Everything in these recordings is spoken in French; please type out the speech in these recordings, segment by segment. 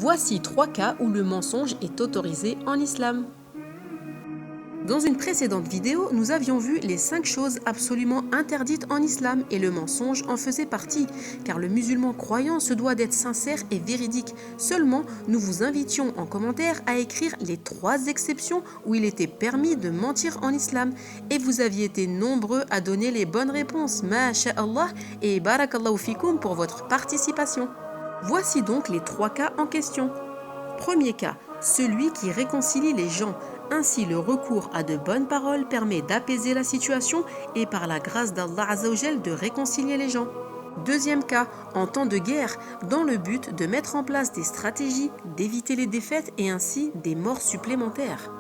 Voici 3 cas où le mensonge est autorisé en islam. Dans une précédente vidéo, nous avions vu les 5 choses absolument interdites en islam et le mensonge en faisait partie, car le musulman croyant se doit d'être sincère et véridique. Seulement, nous vous invitions en commentaire à écrire les 3 exceptions où il était permis de mentir en islam, et vous aviez été nombreux à donner les bonnes réponses. Masha'Allah et barakallahu fikoum pour votre participation. Voici donc les 3 cas en question. Premier cas, celui qui réconcilie les gens. Ainsi, le recours à de bonnes paroles permet d'apaiser la situation et par la grâce d'Allah Azzawajal de réconcilier les gens. Deuxième cas, en temps de guerre, dans le but de mettre en place des stratégies, d'éviter les défaites et ainsi des morts supplémentaires.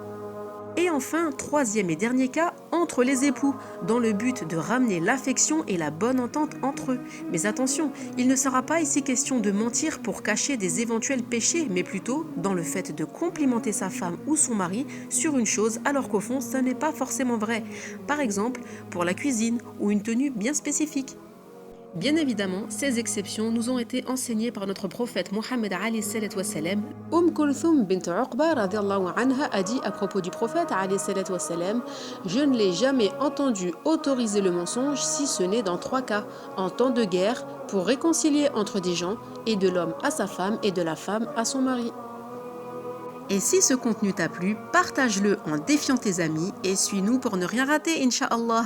Et enfin, troisième et dernier cas, entre les époux, dans le but de ramener l'affection et la bonne entente entre eux. Mais attention, il ne sera pas ici question de mentir pour cacher des éventuels péchés, mais plutôt dans le fait de complimenter sa femme ou son mari sur une chose alors qu'au fond, ça n'est pas forcément vrai. Par exemple, pour la cuisine ou une tenue bien spécifique. Bien évidemment, ces exceptions nous ont été enseignées par notre prophète Mohammed alayhi salatu wassalam. Kulthum bint Uqba radiallahu anha a dit à propos du prophète alayhi salatu wassalam: je ne l'ai jamais entendu autoriser le mensonge si ce n'est dans 3 cas, en temps de guerre, pour réconcilier entre des gens, et de l'homme à sa femme et de la femme à son mari. Et si ce contenu t'a plu, partage-le en défiant tes amis et suis-nous pour ne rien rater, Inch'Allah.